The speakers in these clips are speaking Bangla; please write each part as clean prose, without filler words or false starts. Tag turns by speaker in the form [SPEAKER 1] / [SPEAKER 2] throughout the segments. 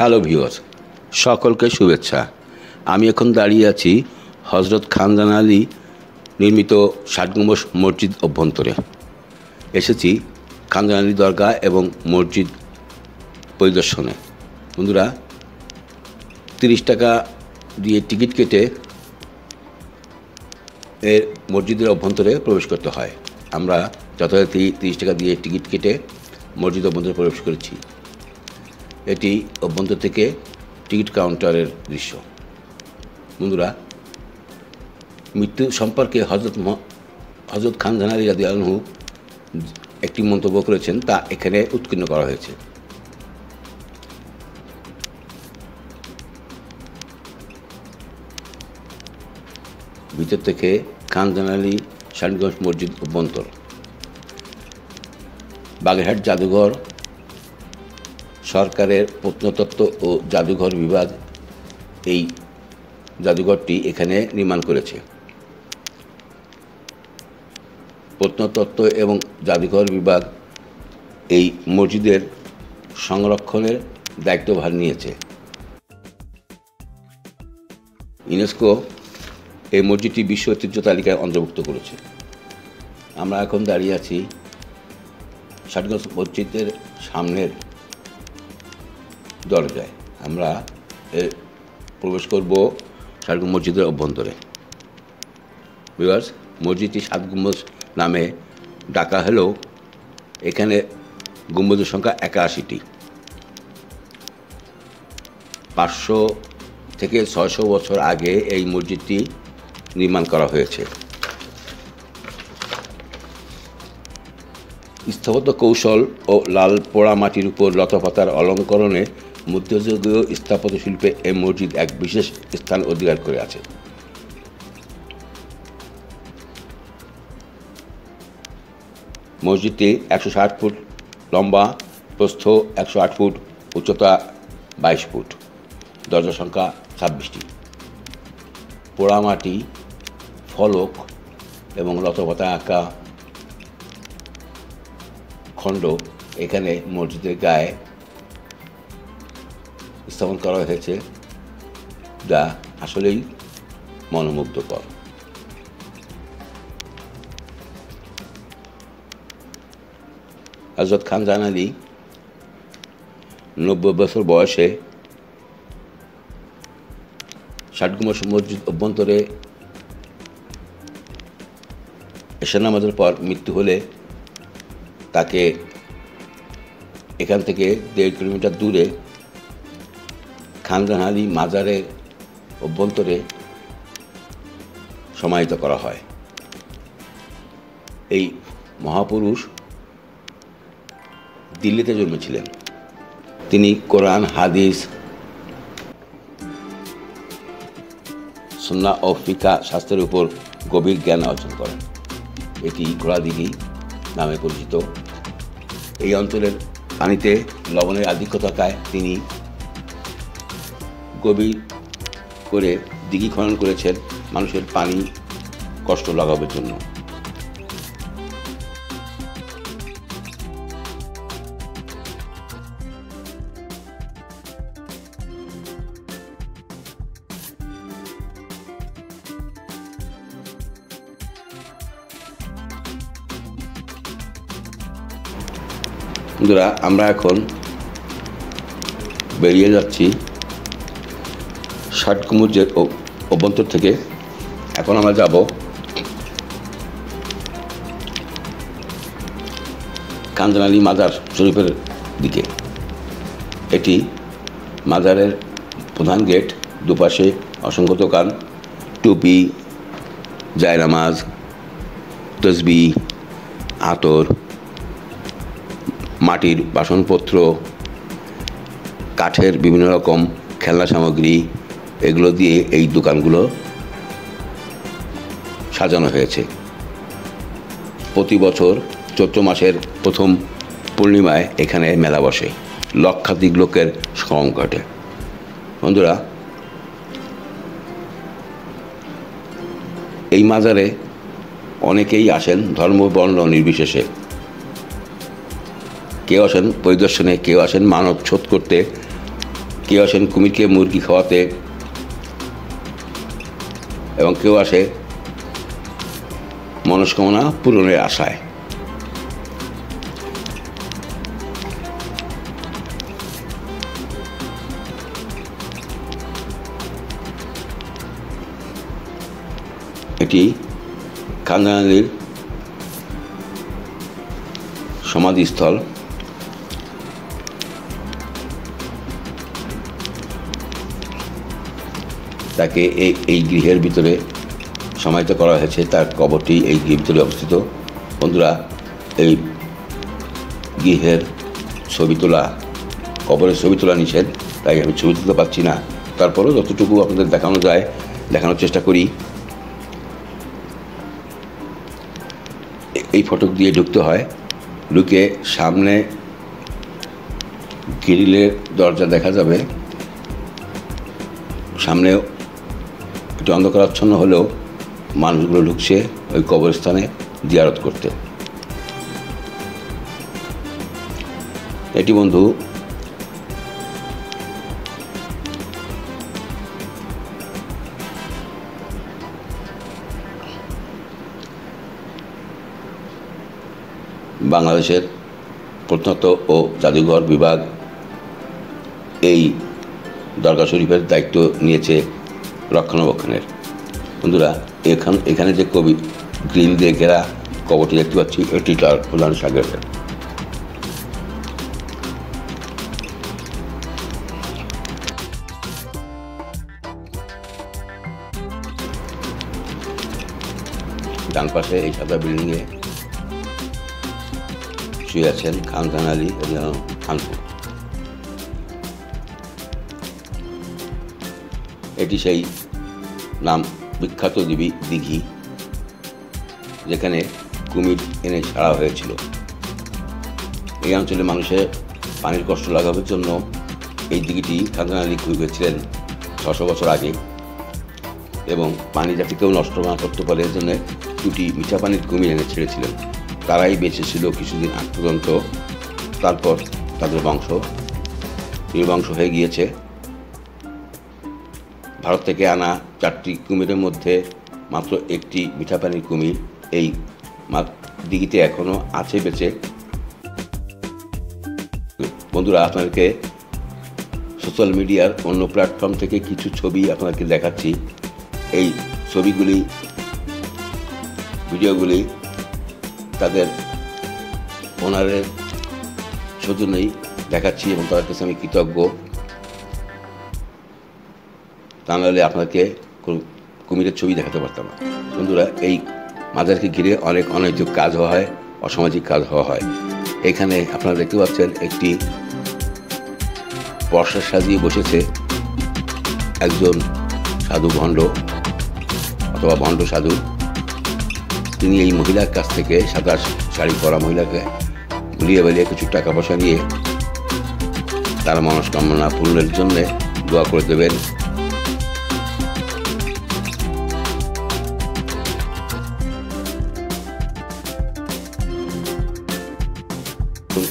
[SPEAKER 1] হ্যালো ভিউয়ার্স, সকলকে শুভেচ্ছা। আমি এখন দাঁড়িয়ে আছি হজরত খানজান আলী নির্মিত ৬০ গম্বুজ মসজিদ অভ্যন্তরে। এসেছি খানজান আলী দরগা এবং মসজিদ পরিদর্শনে। বন্ধুরা, ৩০ টাকা দিয়ে টিকিট কেটে এর মসজিদের অভ্যন্তরে প্রবেশ করতে হয়। আমরা যথারীতি ৩০ টাকা দিয়ে টিকিট কেটে মসজিদ অভ্যন্তরে প্রবেশ করেছি। এটি অভ্যন্তর থেকে টিকিট কাউন্টারের দৃশ্য। বন্ধুরা, মৃত্যু সম্পর্কে হজরত খানজান আলী রাদিয়াল্লাহু আনহু একটি মন্তব্য করেছেন, তা এখানে উৎকীর্ণ করা হয়েছে। ভিতর থেকে খানজান আলী ৬০ গম্বুজ মসজিদ অভ্যন্তর। বাগেরহাট জাদুঘর সরকারের প্রত্নতত্ত্ব ও জাদুঘর বিভাগ এই জাদুঘরটি এখানে নির্মাণ করেছে। প্রত্নতত্ত্ব এবং জাদুঘর বিভাগ এই মসজিদের সংরক্ষণের দায়িত্বভার নিয়েছে। ইউনেস্কো এই মসজিদটি বিশ্ব ঐতিহ্য তালিকায় অন্তর্ভুক্ত করেছে। আমরা এখন দাঁড়িয়ে আছি ৬০ গম্বুজ মসজিদের সামনের দরজায়। আমরা প্রবেশ করব ৬০ গম্বুজ মসজিদের অভ্যন্তরে। ভিউয়ার্স, মসজিদটি ৭ গম্বুজ নামে ডাকা হলেও এখানে গম্বুজের সংখ্যা ৮১টি। ৫০০ থেকে ৬০০ বছর আগে এই মসজিদটি নির্মাণ করা হয়েছে। স্থাপত্য কৌশল ও লাল পোড়া মাটির উপর লতাপাতার অলঙ্করণে মধ্যযুগীয় স্থাপত্য শিল্পে এই মসজিদ এক বিশেষ স্থান অধিকার করে আছে। মসজিদটি ১৬০ ফুট লম্বা, প্রস্থ ১০৮ ফুট, উচ্চতা ২২ ফুট, দরজা সংখ্যা ২৬টি। পোড়ামাটি, ফলক এবং লতাপাতা আঁকা খণ্ড এখানে মসজিদের গায়ে স্থাপন করা হয়েছে, যা আসলেই মনোমুগ্ধকর। হযরত খানজান আলী ৯০ বছর বয়সে ৬০ গম্বুজ মসজিদ অভ্যন্তরে এশা নামাজের পর মৃত্যু হলে তাকে এখান থেকে ১.৫ কিলোমিটার দূরে খানজান আলী মাজারের অভ্যন্তরে সমাহিত করা হয়। এই মহাপুরুষ দিল্লিতে জন্মেছিলেন। তিনি কোরআন, হাদিস, সুন্নাহ ও ফিকহ শাস্ত্রের উপর গভীর জ্ঞান অর্জন করেন। এটি ঘোড়াদিঘি নামে পরিচিত। এই অঞ্চলের পানিতে লবণের আধিক্য থাকায় তিনি গভীর করে দিঘি খনন করেছেন মানুষের পানি কষ্ট লাঘবের জন্য। বন্ধুরা, আমরা এখন বেরিয়ে যাচ্ছি ৬০ গম্বুজের অভ্যন্তর থেকে। এখন আমরা যাব খানজান আলী মাজার শরীফের দিকে। এটি মাজারের প্রধান গেট। দুপাশে অসংখ্য দোকান, টুপি, জায়নামাজ, তসবিহ, আতর, মাটির বাসনপত্র, কাঠের বিভিন্ন রকম খেলনা সামগ্রী, এগুলো দিয়ে এই দোকানগুলো সাজানো হয়েছে। প্রতি বছর চৈত্র মাসের প্রথম পূর্ণিমায় এখানে মেলা বসে। লক্ষাধিক লোকের সমাগম ঘটে। বন্ধুরা, এই মাজারে অনেকেই আসেন ধর্ম বর্ণ নির্বিশেষে। কেউ আসেন পরিদর্শনে, কেউ আসেন মানত শোধ করতে, কেউ আসেন কুমিরকে মুরগি খাওয়াতে এবং কেউ আসে মনস্কামনা পূরণের আশায়। এটি কান্দানালির সমাধিস্থল। তাকে এই গৃহের ভিতরে সমাহিত করা হয়েছে। তার কবরটি এই গৃহের ভিতরে অবস্থিত। বন্ধুরা, এই গৃহের ছবি তোলা, কবরের ছবি তোলা নিষেধ, তাই আমি ছবি তুলতে পারছি না। তারপরেও যতটুকু আপনাদের দেখানো যায় দেখানোর চেষ্টা করি। এই ফটক দিয়ে ঢুকতে হয়। ঢুকে সামনে গ্রিলের দরজা দেখা যাবে। সামনে একটু অন্ধকারাচ্ছন্ন হলেও মানুষগুলো ঢুকছে ওই কবরস্থানে জিয়ারত করতে। এটি বন্ধু বাংলাদেশের প্রত্নতত্ত্ব ও জাদুঘর বিভাগ এই দরগা শরীফের দায়িত্ব নিয়েছে রক্ষণাবেক্ষণের। বন্ধুরা, এখানে যে গ্রিল দিয়ে ঘেরা কবরটি দেখতে পাচ্ছি, এটি তার প্রধান সাগরের। ডান পাশে এই সাদা বিল্ডিংয়ে শুয়ে আছেন খানজান আলী খানপুর। এটি সেই নাম বিখ্যাত দিঘি যেখানে কুমির এনে ছাড়া হয়েছিল। এই অঞ্চলে মানুষের পানির কষ্ট লাঘবের জন্য এই দিঘিটি খানজান আলী খুঁজেছিলেন 600 বছর আগে, এবং পানি যাতে কেউ নষ্ট না করতে পারে এর জন্য দুটি মিঠা পানির কুমির এনে ছেড়েছিলেন। তারাই বেঁচে ছিল কিছুদিন আগ পর্যন্ত। তারপর তাদের বংশ নির্বংশ হয়ে গিয়েছে। ভারত থেকে আনা 4টি কুমিরের মধ্যে মাত্র একটি মিঠা পানির কুমির এই দিঘিতে এখনও আছে বেঁচে। বন্ধুরা, আপনাদেরকে সোশ্যাল মিডিয়ার অন্য প্ল্যাটফর্ম থেকে কিছু ছবি আপনাদেরকে দেখাচ্ছি। এই ছবিগুলি, ভিডিওগুলি তাদের ওনারের সৌজন্যেই দেখাচ্ছি এবং তাদের কাছে আমি কৃতজ্ঞ। তা নাহলে আপনাকে কুমিরের ছবি দেখাতে পারতাম না। বন্ধুরা, এই মাজারকে ঘিরে অনেক অনৈতিক কাজ হওয়া হয়, অসামাজিক কাজ হওয়া হয়। এখানে আপনারা দেখতে পাচ্ছেন একটি বর্ষা সাজিয়ে বসেছে একজন সাধু ভণ্ড অথবা ভণ্ড সাধু। তিনি এই মহিলার কাছ থেকে, সাদা শাড়ি পরা মহিলাকে ভুলিয়ে বেলিয়ে কিছু টাকা পয়সা নিয়ে তার মনস্কামনা পূরণের জন্য দোয়া করে দেবেন।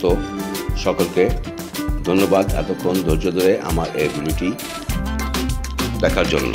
[SPEAKER 1] তো সকলকে ধন্যবাদ এতক্ষণ ধৈর্য ধরে আমার এই ভিডিওটি দেখার জন্য।